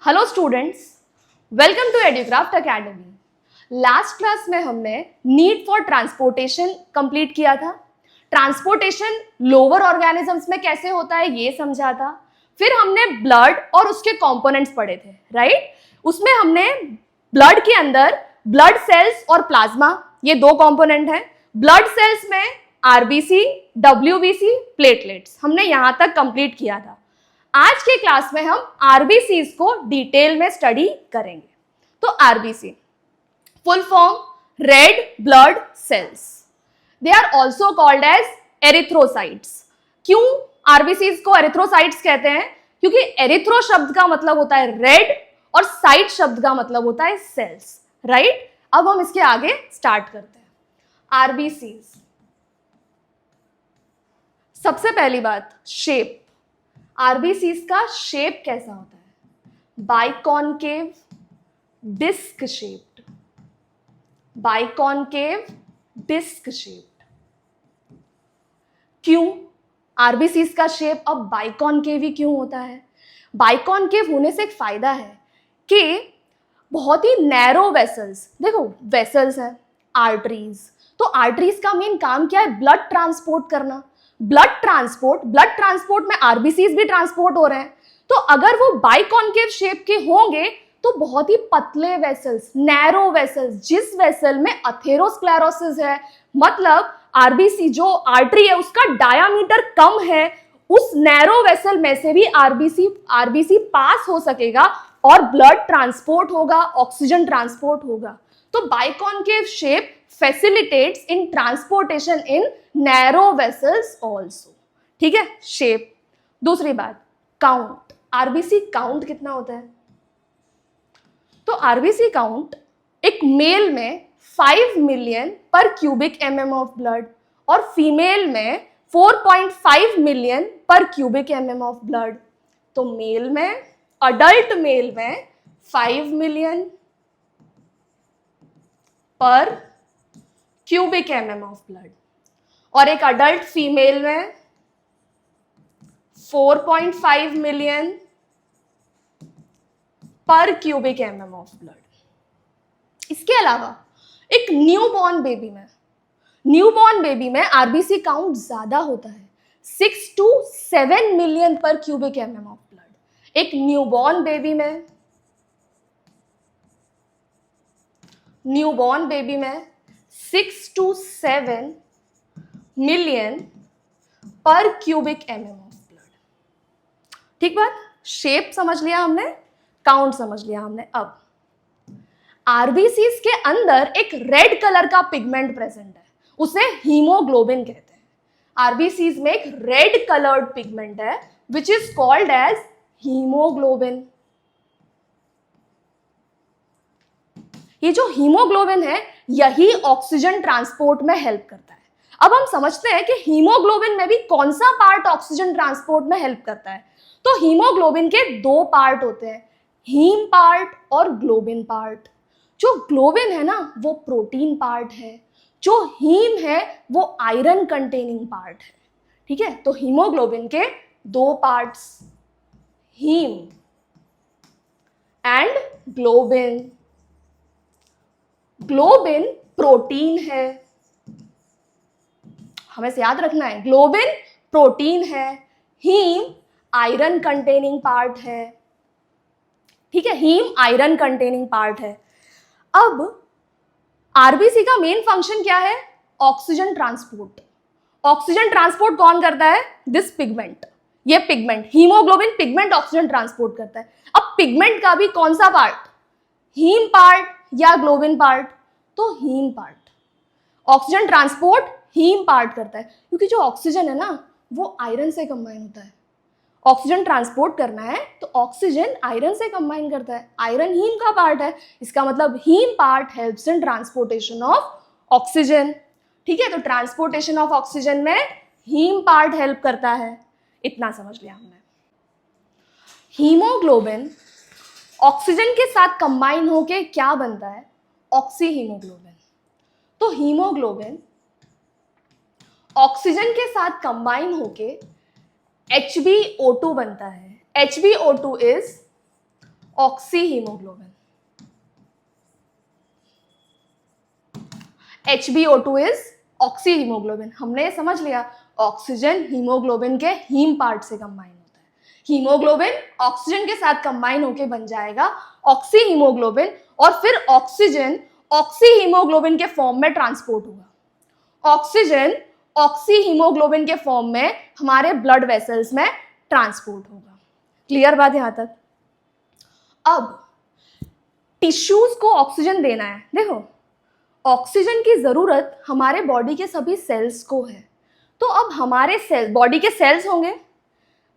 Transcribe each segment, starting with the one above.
Hello students, welcome to Educraft academy. Last class में हमने need for transportation complete किया था। ट्रांसपोर्टेशन लोअर ऑर्गेनिजम्स में कैसे होता है ये समझा था। फिर हमने ब्लड और उसके कंपोनेंट्स पढ़े थे, राइट। उसमें हमने ब्लड के अंदर ब्लड सेल्स और प्लाज्मा, ये दो कंपोनेंट हैं। ब्लड सेल्स में आरबीसी, डब्ल्यूबीसी, प्लेटलेट्स, हमने यहां तक कंप्लीट किया था। आज के क्लास में हम आरबीसीज को डिटेल में स्टडी करेंगे। तो RBC full form red blood cells, they are also called as erythrocytes. क्यों आरबीसीज को एरिथ्रोसाइट्स कहते हैं? क्योंकि एरिथ्रो शब्द का मतलब होता है रेड और साइट शब्द का मतलब होता है सेल्स, राइट। अब हम इसके आगे स्टार्ट करते हैं। आरबीसीज, सबसे पहली बात शेप। आरबीसीज का शेप कैसा होता है? Biconcave, disc shaped, biconcave, disc shaped. क्यों आरबीसीज का शेप अब बाइकॉनकेव ही क्यों होता है? बाइकॉनकेव होने से एक फायदा है कि बहुत ही नैरो वेसल्स, देखो वेसल्स हैं आर्टरीज, तो आर्टरीज का मेन काम क्या है? ब्लड ट्रांसपोर्ट करना। ब्लड ट्रांसपोर्ट में आरबीसीज भी ट्रांसपोर्ट हो रहे हैं। तो अगर वो बाइकॉनकेव शेप के होंगे तो बहुत ही पतले वेसल्स, नैरो वेसल्स, जिस वेसल में अथेरोस्क्लेरोसिस है, मतलब आरबीसी जो आर्टरी है उसका डायामीटर कम है, उस नैरो वेसल में से भी आरबीसी पास हो सकेगा और ब्लड ट्रांसपोर्ट होगा, ऑक्सीजन ट्रांसपोर्ट होगा। तो biconcave shape facilitates in transportation in narrow vessels also। ठीक है, शेप। दूसरी बात काउंट। आरबीसी काउंट कितना होता है? तो आरबीसी काउंट एक मेल में 5 मिलियन पर क्यूबिक mm ऑफ ब्लड और फीमेल में 4.5 मिलियन पर क्यूबिक mm ऑफ ब्लड। तो मेल में, अडल्ट मेल में 5 मिलियन पर क्यूबिक mm ऑफ ब्लड और एक अडल्ट फीमेल में 4.5 मिलियन पर क्यूबिक mm ऑफ ब्लड। इसके अलावा एक न्यूबॉर्न बेबी में आरबीसी काउंट ज्यादा होता है, 6 to 7 मिलियन पर क्यूबिक mm ऑफ ब्लड। एक न्यूबॉर्न बेबी में 6 to 7 मिलियन पर क्यूबिक mm ऑफ ब्लड। ठीक बात, शेप समझ लिया हमने, काउंट समझ लिया हमने। अब आरबीसीज के अंदर एक रेड कलर का पिगमेंट प्रेजेंट है, उसे हीमोग्लोबिन कहते हैं। आरबीसीज में एक रेड कलर्ड पिगमेंट है which is called as haemoglobin. ये जो हीमोग्लोबिन है यही ऑक्सीजन ट्रांसपोर्ट में हेल्प करता है। अब हम समझते हैं कि हीमोग्लोबिन में भी कौन सा पार्ट ऑक्सीजन ट्रांसपोर्ट में हेल्प करता है। तो हीमोग्लोबिन के दो पार्ट होते हैं, हीम पार्ट और ग्लोबिन पार्ट। जो ग्लोबिन है ना वो प्रोटीन पार्ट है, जो हीम है वो आयरन कंटेनिंग पार्ट है। ठीक है, तो हीमोग्लोबिन के दो parts, haem and globin. Globin protein है, हमें से याद रखना है, ग्लोबिन प्रोटीन है, हीम आयरन कंटेनिंग पार्ट है। ठीक है, हीम आयरन कंटेनिंग पार्ट है। अब आरबीसी का मेन फंक्शन क्या है? Oxygen transport. ऑक्सीजन ट्रांसपोर्ट कौन करता है? दिस पिगमेंट, ये pigment haemoglobin pigment oxygen transport करता है। अब पिगमेंट का भी कौन सा पार्ट, हीम पार्ट या ग्लोबिन पार्ट? तो haem part. Oxygen transport haem part करता है, क्योंकि जो ऑक्सीजन है ना वो आयरन से कंबाइन होता है। ऑक्सीजन ट्रांसपोर्ट करना है तो ऑक्सीजन आयरन से कंबाइन करता है, आयरन हीम का पार्ट है, इसका मतलब haem part helps in transportation of oxygen. ठीक है, तो ट्रांसपोर्टेशन ऑफ ऑक्सीजन में हीम पार्ट हेल्प करता है। इतना समझ लिया हमने। हीमोग्लोबिन ऑक्सीजन के साथ कंबाइन होके क्या बनता है? Oxy haemoglobin. तो हीमोग्लोबिन ऑक्सीजन के साथ कंबाइन होके HbO2 बनता है। HbO2 is oxy haemoglobin. HbO2 is oxy haemoglobin. हमने ये समझ लिया, ऑक्सीजन हीमोग्लोबिन के हीम पार्ट से कंबाइन होता है। हीमोग्लोबिन ऑक्सीजन के साथ कंबाइन होके बन जाएगा ऑक्सी हीमोग्लोबिन, और फिर ऑक्सीजन ऑक्सी हीमोग्लोबिन के फॉर्म में ट्रांसपोर्ट होगा। ऑक्सीजन ऑक्सी हीमोग्लोबिन के फॉर्म में हमारे ब्लड वेसल्स में ट्रांसपोर्ट होगा। क्लियर बात यहां तक? अब टिश्यूज को ऑक्सीजन देना है। देखो, ऑक्सीजन की जरूरत हमारे बॉडी के सभी सेल्स को है। तो अब हमारे सेल, बॉडी के सेल्स होंगे,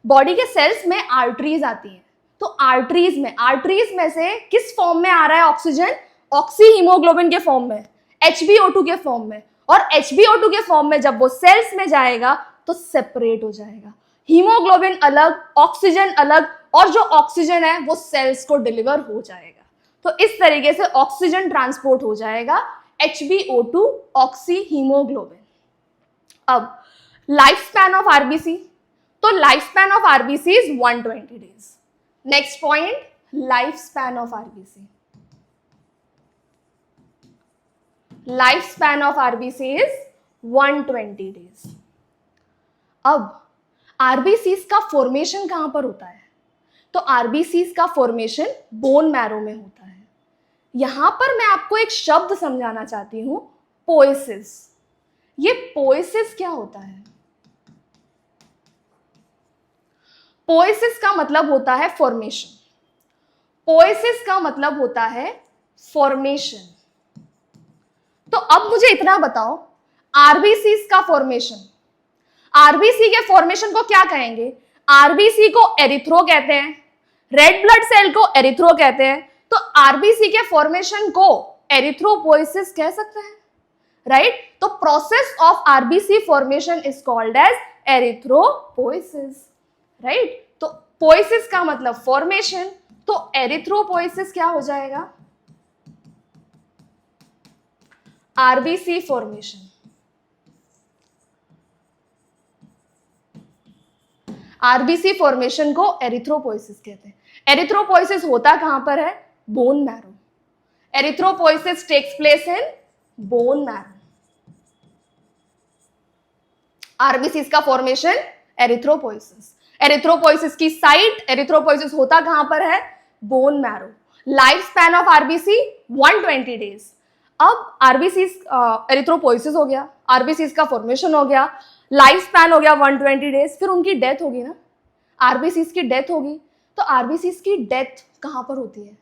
बॉडी के सेल्स में आर्टरीज आती हैं। तो आर्टरीज में से किस फॉर्म में आ रहा है ऑक्सीजन? ऑक्सी हीमोग्लोबिन के फॉर्म में, HbO2 के फॉर्म में। और HbO2 के फॉर्म में जब वो सेल्स में जाएगा तो सेपरेट हो जाएगा। हीमोग्लोबिन अलग, ऑक्सीजन अलग, और जो ऑक्सीजन है वो सेल्स को डिलीवर हो जाएगा। तो इस तरीके से ऑक्सीजन ट्रांसपोर्ट हो जाएगा HbO2 ऑक्सी हीमोग्लोबिन। अब लाइफ स्पैन ऑफ आरबीसी, तो life span of RBC is 120 days. Next point, life span of RBC. Life span of RBC is 120 days. अब आरबीसीज का फॉर्मेशन कहां पर होता है? तो आरबीसीज का फॉर्मेशन बोन मैरो में होता है। यहां पर मैं आपको एक शब्द समझाना चाहती हूं, पोएसिस। ये पोएसिस क्या होता है? पोएसिस का मतलब होता है फॉर्मेशन। पोएसिस का मतलब होता है फॉर्मेशन। तो अब मुझे इतना बताओ, आरबीसी का फॉर्मेशन, आरबीसी के फॉर्मेशन को क्या कहेंगे? आरबीसी को एरिथ्रो कहते हैं, रेड ब्लड सेल को एरिथ्रो कहते हैं। तो आरबीसी के फॉर्मेशन को एरिथ्रोपोइसिस कह सकते हैं, राइट? तो process of RBC formation is called as erythropoiesis, right? तो पोइसिस का मतलब फॉर्मेशन, तो एरिथ्रोपोइसिस क्या हो जाएगा? RBC formation. आरबीसी फॉर्मेशन को एरिथ्रोपोइसिस कहते हैं। एरिथ्रोपोइसिस होता कहां पर है? Bone marrow. Erythropoiesis takes place in bone marrow. RBC का फॉर्मेशन एरिथ्रोपोइसिस। एरिथ्रोपोइसिस की साइट, एरिथ्रोपोइसिस होता कहां पर है? Bone marrow. Life span of RBC 120 days. अब आरबीसी एरिथ्रोपोइसिस हो गया, आरबीसी का फॉर्मेशन हो गया, लाइफ स्पैन हो गया 120 डेज, फिर उनकी डेथ होगी ना, आरबीसी की डेथ होगी। तो आरबीसी की डेथ कहां पर होती है?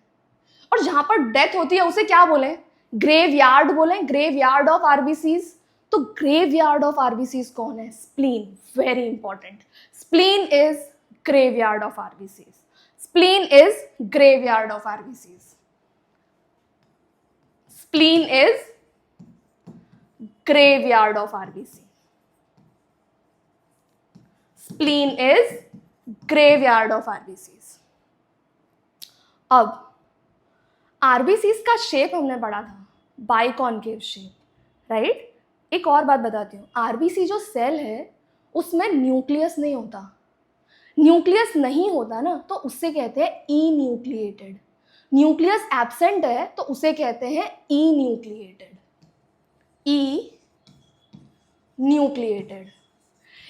और जहां पर डेथ होती है उसे क्या बोले? ग्रेवयार्ड बोले, ग्रेवयार्ड ऑफ आरबीसीज। तो ग्रेवयार्ड ऑफ आरबीसीज कौन है? Spleen. Very important, spleen is graveyard of RBCs. Spleen is graveyard of RBCs. Spleen is graveyard of RBC. Spleen is graveyard of RBCs. अब आरबीसीज का shape हमने पढ़ा था, biconcave shape, right? एक और बात बताती हूँ, आरबीसी जो सेल है उसमें न्यूक्लियस नहीं होता। न्यूक्लियस नहीं होता ना, तो उससे कहते हैं ई न्यूक्लिएटेड। न्यूक्लियस एब्सेंट है तो उसे कहते हैं ई न्यूक्लिएटेड। ई न्यूक्लिएटेड।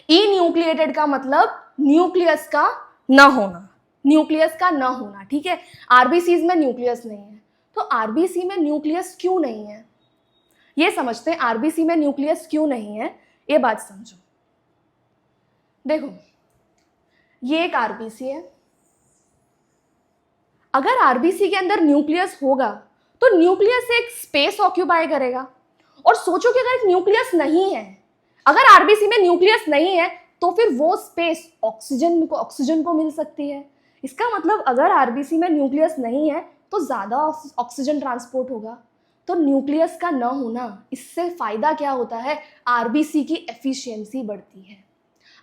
ई न्यूक्लिएटेड का मतलब न्यूक्लियस का ना होना, न्यूक्लियस का ना होना, ठीक है? आरबीसीज में न्यूक्लियस नहीं है। तो आरबीसी में न्यूक्लियस क्यों नहीं है ये समझते हैं। आरबीसी में न्यूक्लियस क्यों नहीं है ये बात समझो। देखो, ये एक आरबीसी है। अगर आरबीसी के अंदर न्यूक्लियस होगा तो न्यूक्लियस एक स्पेस ऑक्यूपाई करेगा। और सोचो कि अगर न्यूक्लियस नहीं है, अगर आरबीसी में न्यूक्लियस नहीं है तो फिर वो स्पेस ऑक्सीजन को मिल सकती है। इसका मतलब अगर आरबीसी में न्यूक्लियस नहीं है तो ज्यादा ऑक्सीजन ट्रांसपोर्ट होगा। तो न्यूक्लियस का न होना, इससे फायदा क्या होता है? आरबीसी की एफिशिएंसी बढ़ती है।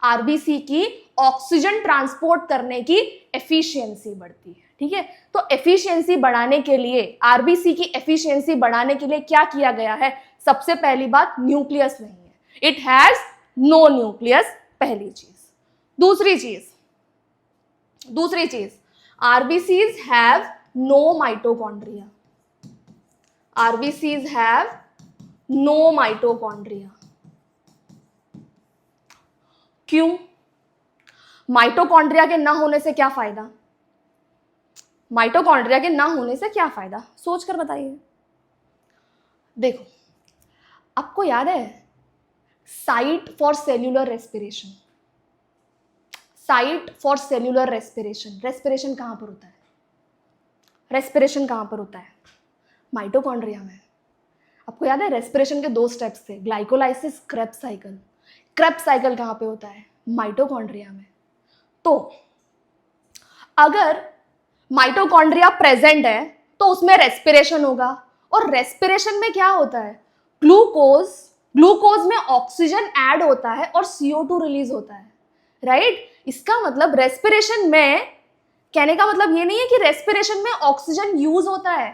आरबीसी की ऑक्सीजन ट्रांसपोर्ट करने की एफिशिएंसी बढ़ती है, ठीक है? तो एफिशिएंसी बढ़ाने के लिए, आरबीसी की एफिशिएंसी बढ़ाने के लिए क्या किया गया है? सबसे पहली बात, न्यूक्लियस नहीं है, इट हैज नो न्यूक्लियस, पहली चीज। दूसरी चीज, RBCs have no mitochondria. RBCs have no mitochondria. क्यों? माइटोकॉन्ड्रिया के ना होने से क्या फायदा? माइटोकॉन्ड्रिया के ना होने से क्या फायदा, सोच कर बताइए। देखो, आपको याद है site for cellular respiration? Site for cellular respiration, respiration कहां पर होता है? रेस्पिरेशन कहां पर होता है? माइटोकॉन्ड्रिया में। आपको याद है रेस्पिरेशन के 2 स्टेप्स थे, glycolysis, Krebs cycle. Krebs cycle कहां पे होता है? माइटोकॉन्ड्रिया में। तो अगर माइटोकॉन्ड्रिया प्रेजेंट है तो उसमें रेस्पिरेशन होगा, और रेस्पिरेशन में क्या होता है? ग्लूकोज में ऑक्सीजन ऐड होता है और CO2 रिलीज होता है, राइट? इसका मतलब रेस्पिरेशन में, कहने का मतलब ये नहीं है कि रेस्पिरेशन में ऑक्सीजन यूज होता है।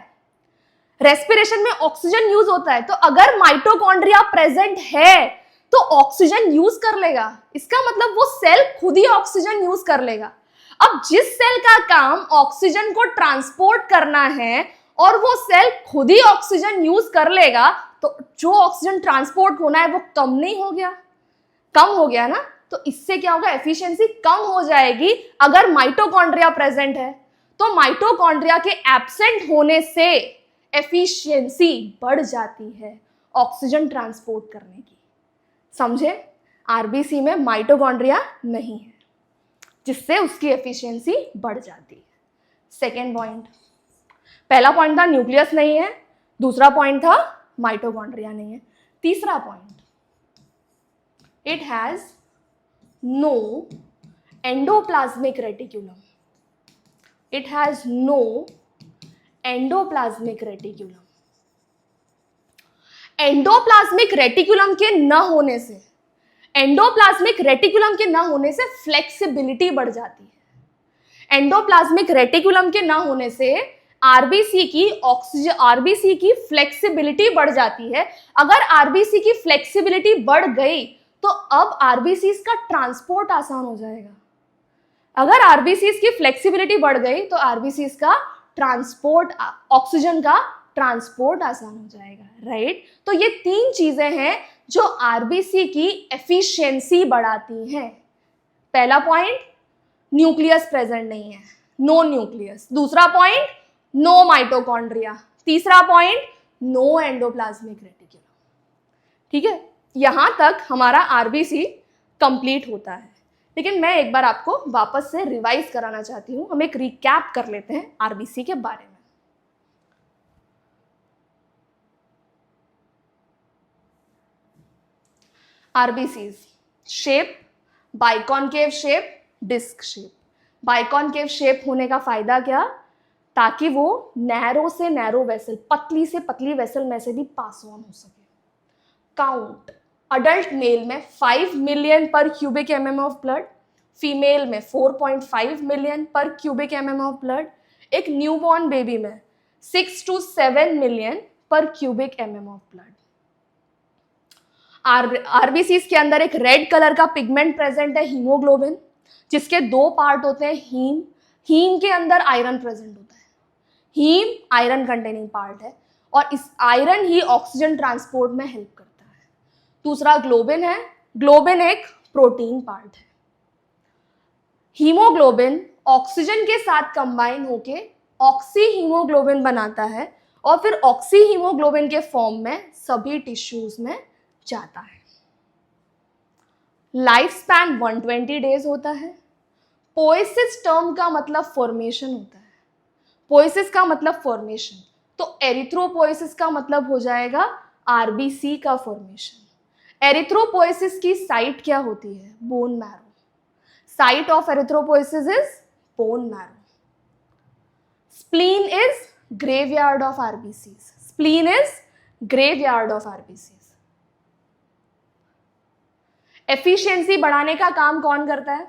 रेस्पिरेशन में ऑक्सीजन यूज होता है, तो अगर माइटोकॉन्ड्रिया प्रेजेंट है तो ऑक्सीजन यूज कर लेगा। इसका मतलब वो सेल खुद ही ऑक्सीजन यूज कर लेगा। अब जिस सेल का काम ऑक्सीजन को ट्रांसपोर्ट करना है और वो सेल खुद ही ऑक्सीजन यूज कर लेगा, तो जो ऑक्सीजन ट्रांसपोर्ट होना है वो कम नहीं हो गया? कम हो गया ना। तो इससे क्या होगा? एफिशिएंसी कम हो जाएगी अगर माइटोकॉन्ड्रिया प्रेजेंट है। तो माइटोकॉन्ड्रिया के एब्सेंट होने से एफिशिएंसी बढ़ जाती है ऑक्सीजन ट्रांसपोर्ट करने की। समझे? आरबीसी में माइटोकॉन्ड्रिया नहीं है, जिससे उसकी एफिशिएंसी बढ़ जाती है। सेकेंड पॉइंट, पहला पॉइंट था न्यूक्लियस नहीं है, दूसरा पॉइंट था माइटोकॉन्ड्रिया नहीं है। तीसरा point, it has no endoplasmic reticulum. It has no endoplasmic reticulum. Endoplasmic reticulum के न होने से, एंडोप्लाज्मिक रेटिक्यूलम के न होने से फ्लेक्सिबिलिटी बढ़ जाती है। एंडोप्लाज्मिक रेटिक्यूलम के न होने से आरबीसी की फ्लेक्सिबिलिटी बढ़ जाती है। अगर आरबीसी की फ्लेक्सिबिलिटी बढ़ गई तो अब आरबीसी का ट्रांसपोर्ट आसान हो जाएगा। अगर आरबीसी की फ्लेक्सिबिलिटी बढ़ गई तो आरबीसी का ट्रांसपोर्ट, ऑक्सीजन का ट्रांसपोर्ट आसान हो जाएगा, राइट? तो ये 3 चीजें हैं जो आरबीसी की एफिशिएंसी बढ़ाती हैं। पहला पॉइंट, न्यूक्लियस प्रेजेंट नहीं है, नो न्यूक्लियस। दूसरा पॉइंट, नो माइटोकॉन्ड्रिया। तीसरा पॉइंट, नो एंडोप्लाज्मिक रेटिक्यूलम। ठीक है, यहां तक हमारा आरबीसी कंप्लीट होता है। लेकिन मैं एक बार आपको वापस से रिवाइज कराना चाहती हूं। हम एक रिकैप कर लेते हैं आरबीसी के बारे में। RBCs shape, biconcave shape, disc shape. Biconcave shape होने का फायदा क्या? ताकि वो नैरो से नैरो वेसल, पतली से पतली वेसल में से भी पास ऑन हो सके। काउंट, अडल्ट मेल में 5 मिलियन पर cubic mm of blood, female में 4.5 मिलियन पर क्यूबिक mm ऑफ ब्लड, एक न्यूबॉर्न बेबी में 6 to 7 मिलियन पर cubic mm of blood. RBCs के अंदर एक रेड कलर का पिगमेंट प्रेजेंट है, हीमोग्लोबिन, जिसके 2 पार्ट होते हैं। हीम, हीम के अंदर आयरन प्रेजेंट होता है। हीम आयरन कंटेनिंग पार्ट है और इस आयरन ही ऑक्सीजन ट्रांसपोर्ट में हेल्प करता है। दूसरा ग्लोबिन है, ग्लोबिन एक प्रोटीन पार्ट है। हीमोग्लोबिन ऑक्सीजन के साथ कंबाइन होके ऑक्सी हीमोग्लोबिन बनाता है और फिर ऑक्सी हीमोग्लोबिन के फॉर्म में सभी टिश्यूज में जाता है। लाइफ स्पैन 120 डेज होता है। पोएसिस टर्म का मतलब फॉर्मेशन होता है। पोएसिस का मतलब फॉर्मेशन, तो एरिथ्रोपोएसिस का मतलब हो जाएगा आरबीसी का फॉर्मेशन। एरिथ्रोपोएसिस की साइट क्या होती है? Bone marrow. Site of erythropoiesis is bone marrow. Spleen is graveyard of RBCs. Spleen is graveyard of RBCs. Efficiency बढ़ाने का काम कौन करता है?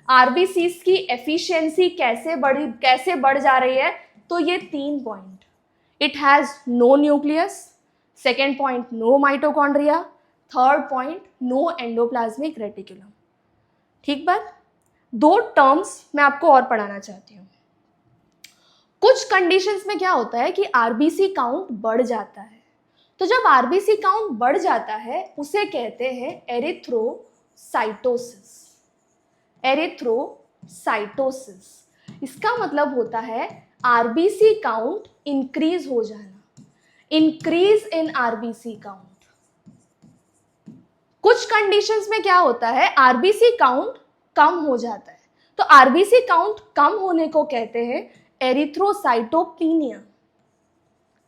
आरबीसीज की एफिशिएंसी कैसे बढ़ जा रही है? तो ये 3 point, it has no nucleus, second point no mitochondria, third point no endoplasmic reticulum. ठीक बात। 2 टर्म्स मैं आपको और पढ़ाना चाहती हूँ। कुछ कंडीशंस में क्या होता है कि आरबीसी काउंट बढ़ जाता है। तो जब आरबीसी काउंट बढ़ जाता है उसे कहते हैं एरिथ्रोसाइटोसिस। एरिथ्रोसाइटोसिस इसका मतलब होता है आरबीसी काउंट इंक्रीज हो जाना, इंक्रीज इन आरबीसी काउंट। कुछ कंडीशंस में क्या होता है, आरबीसी काउंट कम हो जाता है। तो आरबीसी काउंट कम होने को कहते हैं एरिथ्रोसाइटोपिनिया।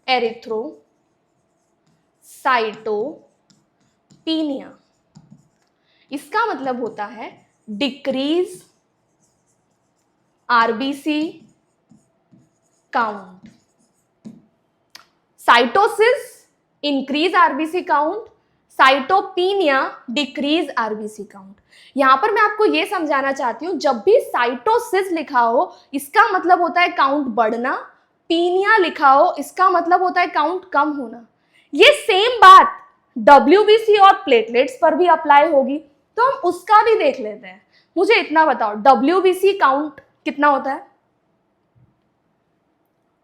एरिथ्रोसाइटोपिनिया इसका मतलब होता है decrease RBC count. Cytosis increase RBC count, cytopenia decrease RBC count. यहां पर मैं आपको यह समझाना चाहती हूं, जब भी साइटोसिस लिखा हो इसका मतलब होता है काउंट बढ़ना, पीनिया लिखा हो इसका मतलब होता है काउंट कम होना। ये सेम बात डब्ल्यूबीसी और प्लेटलेट्स पर भी अप्लाई होगी, तो हम उसका भी देख लेते हैं। मुझे इतना बताओ, डब्ल्यूबीसी काउंट कितना होता है?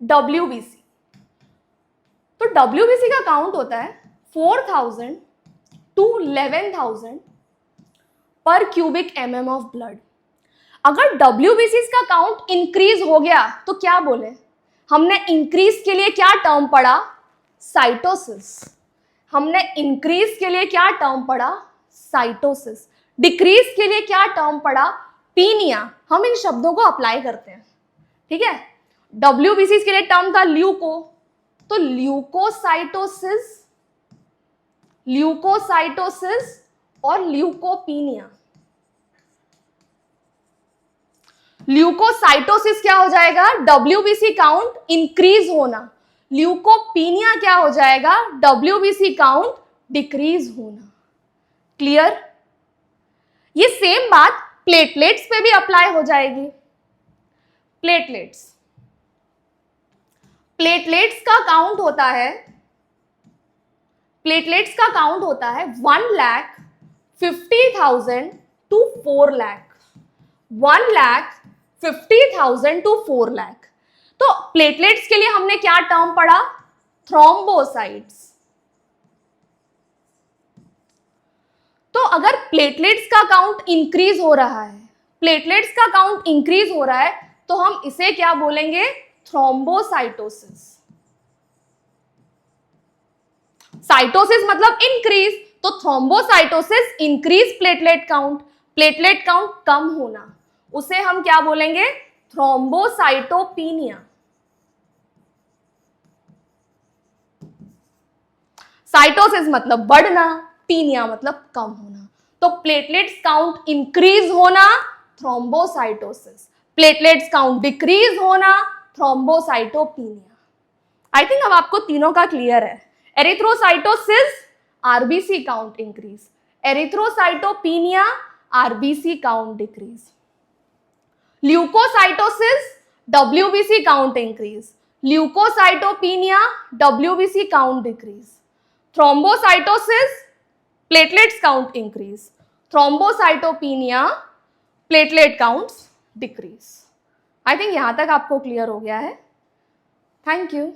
डब्ल्यूबीसी, तो डब्ल्यूबीसी का काउंट होता है 4000 to 11,000 पर क्यूबिक mm ऑफ ब्लड। अगर डब्ल्यूबीसी का काउंट इंक्रीज हो गया तो क्या बोले, हमने इंक्रीज के लिए क्या टर्म पढ़ा? साइटोसिस। हमने इंक्रीज के लिए क्या टर्म पढ़ा? साइटोसिस। डिक्रीज के लिए क्या टर्म पढ़ा? पीनिया। हम इन शब्दों को अप्लाई करते हैं, ठीक है। डब्ल्यूबीसी के लिए टर्म था ल्यूको, तो ल्यूकोसाइटोसिस, ल्यूकोसाइटोसिस और ल्यूकोपीनिया। ल्यूकोसाइटोसिस क्या हो जाएगा? डब्ल्यूबीसी काउंट इंक्रीज होना। ल्यूकोपीनिया क्या हो जाएगा? डब्ल्यूबीसी काउंट डिक्रीज होना। क्लियर? ये सेम बात प्लेटलेट्स पे भी अप्लाई हो जाएगी। प्लेटलेट्स, प्लेटलेट्स का काउंट होता है, प्लेटलेट्स का काउंट होता है 1,50,000 to 4 लाख। 1,50,000 to 4 लाख। तो प्लेटलेट्स के लिए हमने क्या टर्म पढ़ा? थ्रोम्बोसाइट्स। तो अगर प्लेटलेट्स का काउंट इंक्रीज हो रहा है, प्लेटलेट्स का काउंट इंक्रीज हो रहा है, तो हम इसे क्या बोलेंगे? थ्रोम्बोसाइटोसिस। साइटोसिस मतलब इंक्रीज, तो thrombocytosis increase platelet count, platelet count कम होना, उसे हम क्या बोलेंगे? थ्रोम्बोसाइटोपिनिया। साइटोसिस मतलब बढ़ना, पीनिया मतलब कम होना। तो प्लेटलेट्स काउंट इंक्रीज होना, थ्रोम्बोसाइटोसिस। प्लेटलेट्स काउंट डिक्रीज होना, थ्रोम्बोसाइटोपिनिया। आई थिंक अब आपको तीनों का क्लियर है। Erythrocytosis RBC count increase, erythrocytopenia RBC count decrease, leukocytosis WBC count increase, leukocytopenia WBC count decrease, thrombocytosis platelets count increase, thrombocytopenia platelet counts decrease. I think यहां तक आपको clear हो गया है। Thank you.